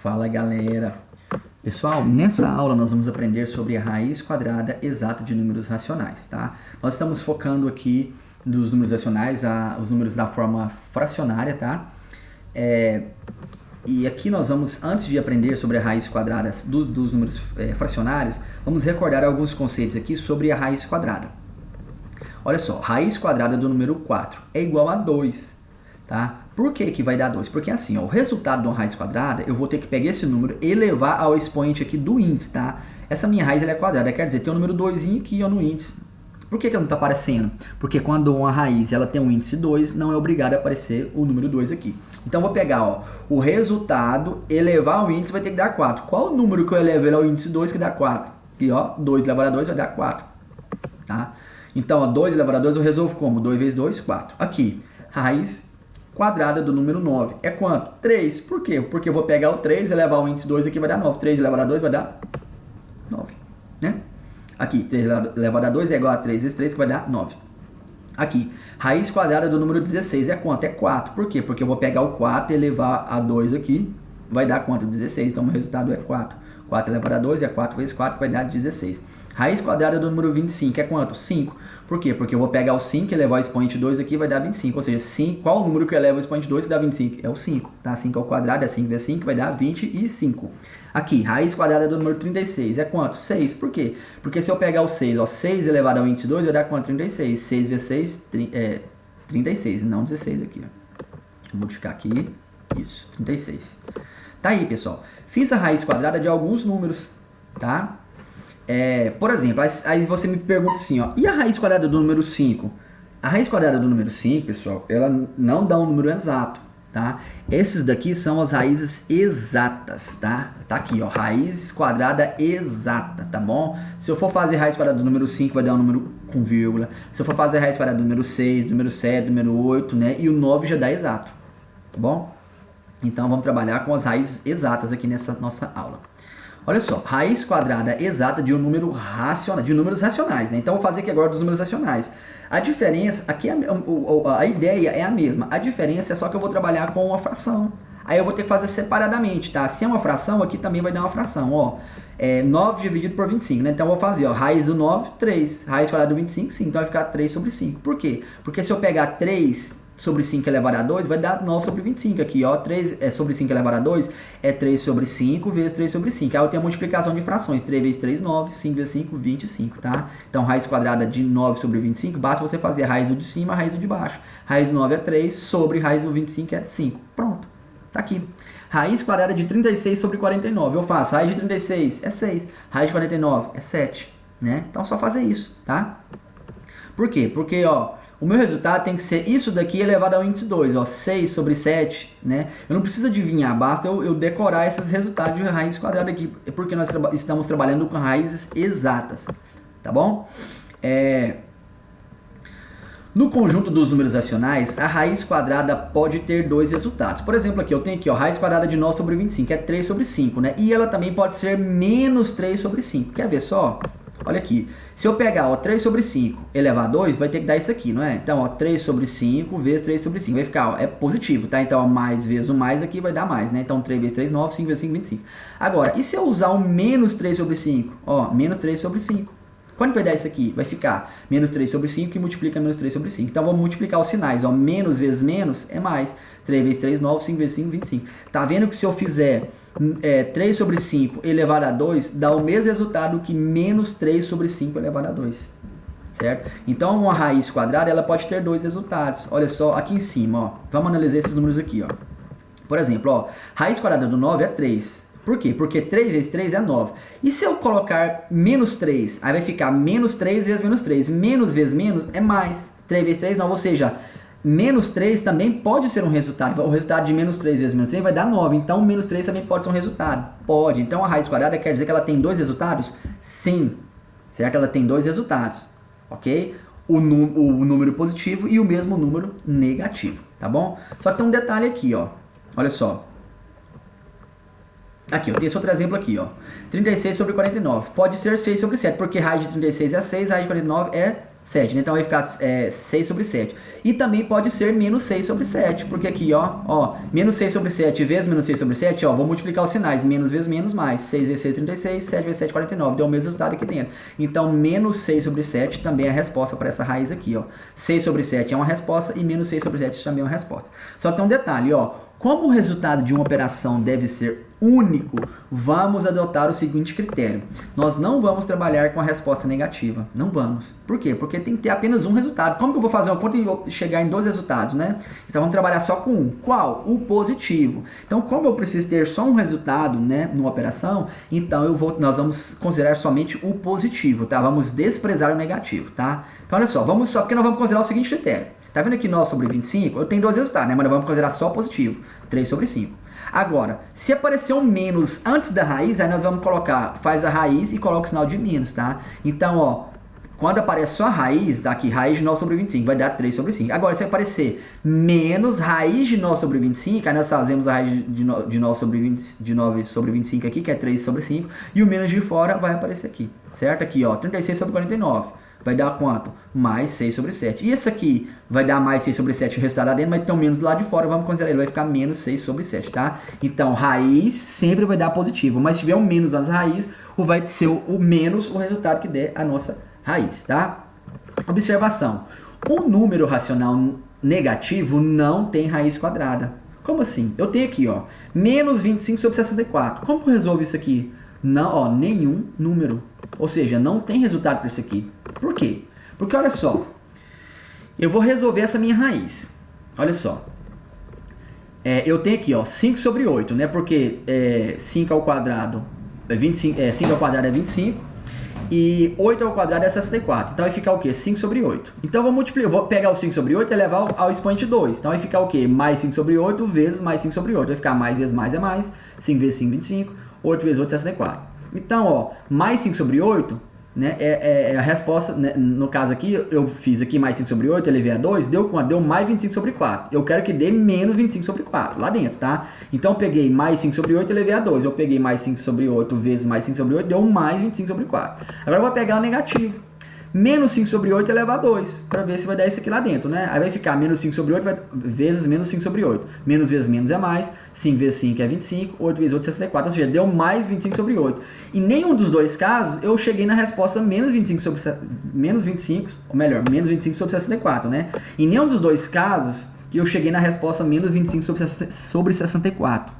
Fala galera! Pessoal, nessa aula nós vamos aprender sobre a raiz quadrada exata de números racionais, tá? Nós estamos focando aqui dos números racionais, os números da forma fracionária, tá? E aqui nós vamos, antes de aprender sobre a raiz quadrada dos números fracionários, vamos recordar alguns conceitos aqui sobre a raiz quadrada. Olha só, raiz quadrada do número 4 é igual a 2, tá? Por que que vai dar 2? Porque assim, ó, o resultado de uma raiz quadrada, eu vou ter que pegar esse número e levar ao expoente aqui do índice, tá? Essa minha raiz ela é quadrada, quer dizer, tem o número 2 aqui ó, no índice. Por que que não está aparecendo? Porque quando uma raiz ela tem um índice 2, não é obrigado a aparecer o número 2 aqui. Então, eu vou pegar ó, o resultado, elevar ao índice vai ter que dar 4. Qual o número que eu elevo ao índice 2 que dá 4? Aqui, ó, 2 elevado a 2 vai dar 4. Tá? Então, ó, 2 elevado a 2 eu resolvo como? 2 vezes 2, 4. Aqui, raiz quadrada do número 9 é quanto? 3. Por quê? Porque eu vou pegar o 3, elevar o índice 2 aqui vai dar 9. 3 elevado a 2 vai dar 9. Né? Aqui, 3 elevado a 2 é igual a 3 vezes 3, que vai dar 9. Aqui, raiz quadrada do número 16 é quanto? É 4. Por quê? Porque eu vou pegar o 4 e elevar a 2 aqui, vai dar quanto? 16. Então, o resultado é 4. 4 elevado a 2 é 4 vezes 4, vai dar 16. Raiz quadrada do número 25 é quanto? 5. Por quê? Porque eu vou pegar o 5 e elevar o expoente 2 aqui, vai dar 25. Ou seja, 5, qual o número que eu elevo o expoente 2 que dá 25? É o 5. Tá? 5 ao quadrado é 5 vezes 5, vai dar 25. Aqui, raiz quadrada do número 36 é quanto? 6. Por quê? Porque se eu pegar o 6, ó, 6 elevado ao índice 2 vai dar quanto? 36. 6 vezes 6, 36, não 16 aqui. Ó. Vou multiplicar aqui, isso, 36. Tá aí, pessoal. Fiz a raiz quadrada de alguns números, tá? Por exemplo, aí você me pergunta assim, ó, e a raiz quadrada do número 5? A raiz quadrada do número 5, pessoal, ela não dá um número exato, tá? Esses daqui são as raízes exatas, tá? Tá aqui, ó, raiz quadrada exata, tá bom? Se eu for fazer raiz quadrada do número 5, vai dar um número com vírgula. Se eu for fazer raiz quadrada do número 6, do número 7, do número 8, né? E o 9 já dá exato, tá bom? Então, vamos trabalhar com as raízes exatas aqui nessa nossa aula. Olha só, raiz quadrada exata de um número racional, de números racionais, né? Então, eu vou fazer aqui agora dos números racionais. A diferença, aqui a ideia é a mesma. A diferença é só que eu vou trabalhar com uma fração. Aí eu vou ter que fazer separadamente, tá? Se é uma fração, aqui também vai dar uma fração, ó. 9 dividido por 25, né? Então, eu vou fazer, ó, raiz do 9, 3. Raiz quadrada do 25, 5. Então, vai ficar 3 sobre 5. Por quê? Porque se eu pegar 3 sobre 5 elevado a 2, vai dar 9 sobre 25 aqui, ó. 3 sobre 5 elevado a 2 é 3 sobre 5 vezes 3 sobre 5. Aí eu tenho a multiplicação de frações. 3 vezes 3, 9. 5 vezes 5, 25, tá? Então, raiz quadrada de 9 sobre 25, basta você fazer a raiz do de cima, a raiz do de baixo. Raiz do 9 é 3, sobre raiz do 25 é 5. Pronto. Tá aqui. Raiz quadrada de 36 sobre 49. Eu faço raiz de 36 é 6. Raiz de 49 é 7, né? Então, é só fazer isso, tá? Por quê? Porque, ó, o meu resultado tem que ser isso daqui elevado ao índice 2, ó, 6 sobre 7, né? Eu não preciso adivinhar, basta eu decorar esses resultados de raiz quadrada aqui, porque nós estamos trabalhando com raízes exatas, tá bom? No conjunto dos números racionais, a raiz quadrada pode ter dois resultados. Por exemplo, aqui eu tenho aqui, ó, raiz quadrada de 9 sobre 25, é 3 sobre 5, né? E ela também pode ser menos 3 sobre 5. Quer ver só? Olha aqui, se eu pegar ó, 3 sobre 5 elevar a 2, vai ter que dar isso aqui, não é? Então, ó, 3 sobre 5 vezes 3 sobre 5, vai ficar, ó, é positivo, tá? Então, ó, mais vezes o mais aqui vai dar mais, né? Então, 3 vezes 3, 9, 5 vezes 5, 25. Agora, e se eu usar o menos 3 sobre 5? Ó, menos 3 sobre 5. Quanto vai dar isso aqui? Vai ficar menos 3 sobre 5 que multiplica menos 3 sobre 5. Então, vamos multiplicar os sinais, ó, menos vezes menos é mais. 3 vezes 3, 9, 5 vezes 5, 25. Tá vendo que se eu fizer 3 sobre 5 elevado a 2, dá o mesmo resultado que menos 3 sobre 5 elevado a 2. Certo? Então, uma raiz quadrada, ela pode ter dois resultados. Olha só, aqui em cima, ó. Vamos analisar esses números aqui, ó. Por exemplo, ó, raiz quadrada do 9 é 3. Por quê? Porque 3 vezes 3 é 9. E se eu colocar menos 3, aí vai ficar menos 3 vezes menos 3. Menos vezes menos é mais. 3 vezes 3 não, ou seja, menos 3 também pode ser um resultado. O resultado de menos 3 vezes menos 3 vai dar 9. Então, menos 3 também pode ser um resultado. Pode. Então, a raiz quadrada quer dizer que ela tem dois resultados? Sim. Certo? Ela tem dois resultados. Ok? O número positivo e o mesmo número negativo. Tá bom? Só que tem um detalhe aqui, ó. Olha só. Aqui, eu tenho esse outro exemplo aqui, ó. 36 sobre 49. Pode ser 6 sobre 7, porque raiz de 36 é 6, raiz de 49 é 7, né? Então vai ficar 6 sobre 7. E também pode ser menos 6 sobre 7, porque aqui, ó, menos 6 sobre 7 vezes menos 6 sobre 7, ó, vou multiplicar os sinais, menos vezes menos, mais, 6 vezes 6, 36, 7 vezes 7, 49, deu o mesmo resultado aqui dentro. Então, menos 6 sobre 7 também é a resposta para essa raiz aqui, ó. 6 sobre 7 é uma resposta e menos 6 sobre 7 também é uma resposta. Só que tem um detalhe, ó, como o resultado de uma operação deve ser único, vamos adotar o seguinte critério. Nós não vamos trabalhar com a resposta negativa. Não vamos. Por quê? Porque tem que ter apenas um resultado. Como que eu vou fazer uma conta e chegar em 2 resultados, né? Então vamos trabalhar só com um. Qual? O positivo. Então, como eu preciso ter só um resultado, né, numa operação, então nós vamos considerar somente o positivo, tá? Vamos desprezar o negativo, tá? Então, olha só, porque nós vamos considerar o seguinte critério. Tá vendo aqui 9 sobre 25? Eu tenho 2 resultados, né? Mas nós vamos considerar só positivo. 3 sobre 5. Agora, se aparecer um menos antes da raiz, aí nós vamos faz a raiz e coloca o sinal de menos, tá? Então, ó, quando aparece só a raiz, daqui raiz de 9 sobre 25, vai dar 3 sobre 5. Agora, se aparecer menos raiz de 9 sobre 25, aí nós fazemos a raiz de 9 sobre 25 aqui, que é 3 sobre 5, e o menos de fora vai aparecer aqui, certo? Aqui, ó, 36 sobre 49. Vai dar quanto? Mais 6 sobre 7. E esse aqui vai dar mais 6 sobre 7, o resultado lá dentro, mas tem um menos do lado de fora, vamos considerar ele, vai ficar menos 6 sobre 7, tá? Então, raiz sempre vai dar positivo, mas se tiver um menos antes da raiz, vai ser o menos o resultado que der a nossa raiz, tá? Observação. Um número racional negativo não tem raiz quadrada. Como assim? Eu tenho aqui, ó, menos 25 sobre 64. Como que eu resolvo isso aqui? Não, ó, nenhum número. Ou seja, não tem resultado para isso aqui. Por quê? Porque, olha só, eu vou resolver essa minha raiz. Olha só. Eu tenho aqui, ó, 5 sobre 8, né? Porque 5 ao quadrado é 25, 5 ao quadrado é 25 e 8 ao quadrado é 64. Então vai ficar o quê? 5 sobre 8. Então eu vou pegar o 5 sobre 8 e levar ao expoente 2. Então vai ficar o quê? Mais 5 sobre 8 vezes mais 5 sobre 8. Vai ficar mais vezes mais é mais. 5 vezes 5, 25. 8 vezes 8, 64. Então, ó, mais 5 sobre 8, né, é a resposta, né, no caso aqui, eu fiz aqui mais 5 sobre 8, elevei a 2, deu quanto? Deu mais 25 sobre 4. Eu quero que dê menos 25 sobre 4, lá dentro, tá? Então, eu peguei mais 5 sobre 8 e elevei a 2. Eu peguei mais 5 sobre 8 vezes mais 5 sobre 8, deu mais 25 sobre 4. Agora, eu vou pegar o negativo. Menos 5 sobre 8 elevado a 2, para ver se vai dar isso aqui lá dentro, né? Aí vai ficar menos 5 sobre 8 vezes menos 5 sobre 8. Menos vezes menos é mais, 5 vezes 5 é 25, 8 vezes 8 é 64, ou seja, deu mais 25 sobre 8. Em nenhum dos dois casos, eu cheguei na resposta menos 25 sobre menos 25, ou melhor, menos 25 sobre 64, né? Em nenhum dos dois casos, eu cheguei na resposta menos 25 sobre 64.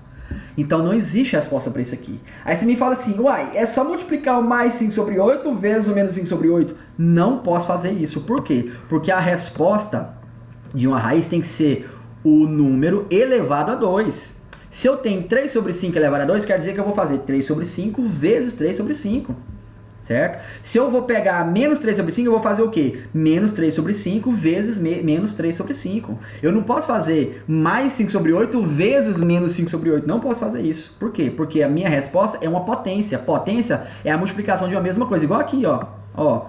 Então não existe resposta para isso aqui. Aí você me fala assim, uai, é só multiplicar o mais 5 sobre 8 vezes o menos 5 sobre 8. Não posso fazer isso. Por quê? Porque a resposta de uma raiz tem que ser o número elevado a 2. Se eu tenho 3 sobre 5 elevado a 2, quer dizer que eu vou fazer 3 sobre 5 vezes 3 sobre 5. Certo? Se eu vou pegar menos 3 sobre 5, eu vou fazer o quê? Menos 3 sobre 5 vezes menos 3 sobre 5. Eu não posso fazer mais 5 sobre 8 vezes menos 5 sobre 8. Não posso fazer isso. Por quê? Porque a minha resposta é uma potência. Potência é a multiplicação de uma mesma coisa. Igual aqui, ó.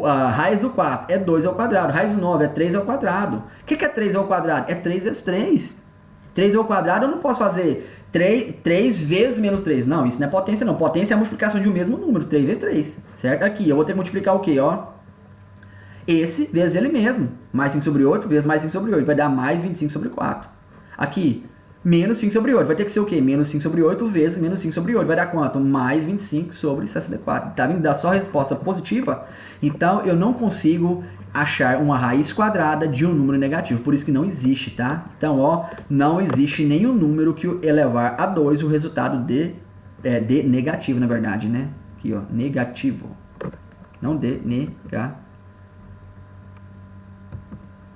A raiz do 4 é 2 ao quadrado. Raiz do 9 é 3 ao quadrado. O que é 3 ao quadrado? É 3 vezes 3. 3 ao quadrado eu não posso fazer 3 vezes menos 3. Não, isso não é potência não. Potência é a multiplicação de um mesmo número. 3 vezes 3. Certo? Aqui eu vou ter que multiplicar o quê? Ó? Esse vezes ele mesmo. Mais 5 sobre 8 vezes mais 5 sobre 8. Vai dar mais 25 sobre 4. Aqui, menos 5 sobre 8. Vai ter que ser o quê? Menos 5 sobre 8 vezes menos 5 sobre 8. Vai dar quanto? Mais 25 sobre 64. Tá vendo? Dá só a resposta positiva. Então, eu não consigo achar uma raiz quadrada de um número negativo. Por isso que não existe, tá? Então, ó, não existe nenhum número que elevar a 2 o resultado de negativo, na verdade, né? Aqui, ó, negativo. Não de negativo.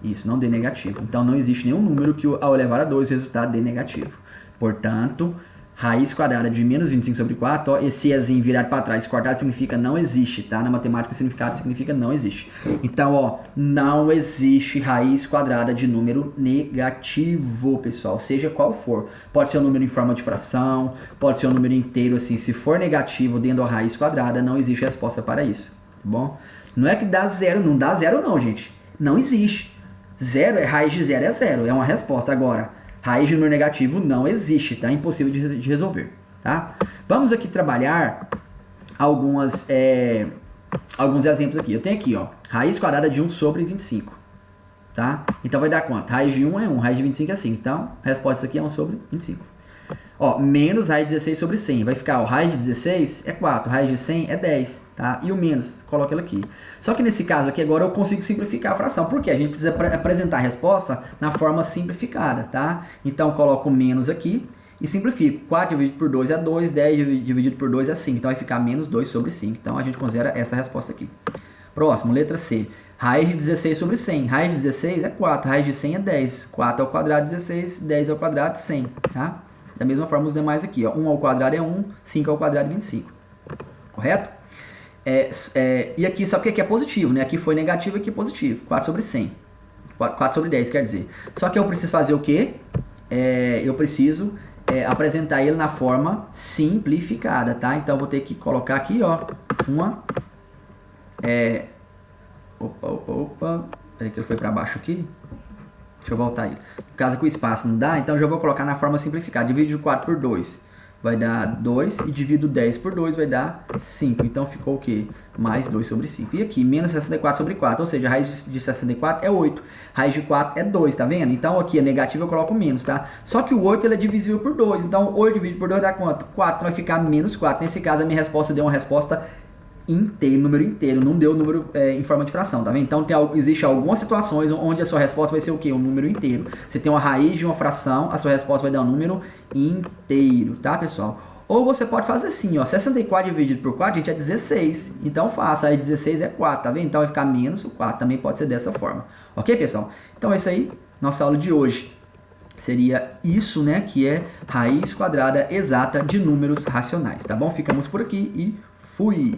Isso, não dê negativo. Então, não existe nenhum número que, ao elevar a 2, o resultado dê negativo. Portanto, raiz quadrada de menos 25 sobre 4, ó, esse ezinho virado para trás, cortado, significa não existe, tá? Na matemática, significado significa não existe. Então, ó, não existe raiz quadrada de número negativo, pessoal, seja qual for. Pode ser um número em forma de fração, pode ser um número inteiro, assim. Se for negativo dentro da raiz quadrada, não existe resposta para isso, tá bom? Não é que dá zero, não dá zero não, gente. Não existe. Zero, raiz de zero é zero, é uma resposta. Agora, raiz de número negativo não existe, tá? É impossível de resolver, tá? Vamos aqui trabalhar algumas alguns exemplos aqui. Eu tenho aqui, ó, raiz quadrada de 1 sobre 25. Tá? Então vai dar quanto? Raiz de 1 é 1, raiz de 25 é 5. Então, a resposta aqui é 1 sobre 25. Ó, menos raiz de 16 sobre 100. Vai ficar, ó, raiz de 16 é 4, raiz de 100 é 10, tá? E o menos, coloca ele aqui. Só que nesse caso aqui, agora eu consigo simplificar a fração. Por quê? A gente precisa apresentar a resposta na forma simplificada, tá? Então, coloco o menos aqui e simplifico. 4 dividido por 2 é 2, 10 dividido por 2 é 5. Então, vai ficar menos 2 sobre 5. Então, a gente considera essa resposta aqui. Próximo, letra C. Raiz de 16 sobre 100. Raiz de 16 é 4, raiz de 100 é 10. 4 ao quadrado, 16, 10 ao quadrado, 100, tá? Da mesma forma os demais aqui, ó. 1 ao quadrado é 1, 5 ao quadrado é 25. Correto? E aqui, só que aqui é positivo, né? Aqui foi negativo, aqui é positivo. 4 sobre 100. 4 sobre 10, quer dizer. Só que eu preciso fazer o quê? Eu preciso apresentar ele na forma simplificada, tá? Então, eu vou ter que colocar aqui, ó, uma... Opa. Peraí que ele foi para baixo aqui. Deixa eu voltar aí. No caso que o espaço não dá, então já vou colocar na forma simplificada. Divido 4 por 2 vai dar 2 e divido 10 por 2 vai dar 5. Então ficou o quê? Mais 2 sobre 5. E aqui, menos 64 sobre 4, ou seja, a raiz de 64 é 8. Raiz de 4 é 2, tá vendo? Então aqui é negativo, eu coloco menos, tá? Só que o 8 ele é divisível por 2, então 8 dividido por 2 dá quanto? 4, então vai ficar menos 4. Nesse caso, a minha resposta deu uma resposta inteiro, número inteiro, não deu número em forma de fração, tá vendo? Então existe algumas situações onde a sua resposta vai ser o quê? Um número inteiro. Você tem uma raiz de uma fração, a sua resposta vai dar um número inteiro, tá, pessoal? Ou você pode fazer assim, ó, 64 dividido por 4, gente, é 16. Então faça, aí 16 é 4, tá vendo? Então vai ficar menos o 4, também pode ser dessa forma. Ok, pessoal? Então é isso aí, nossa aula de hoje. Seria isso, né, que é raiz quadrada exata de números racionais, tá bom? Ficamos por aqui e fui!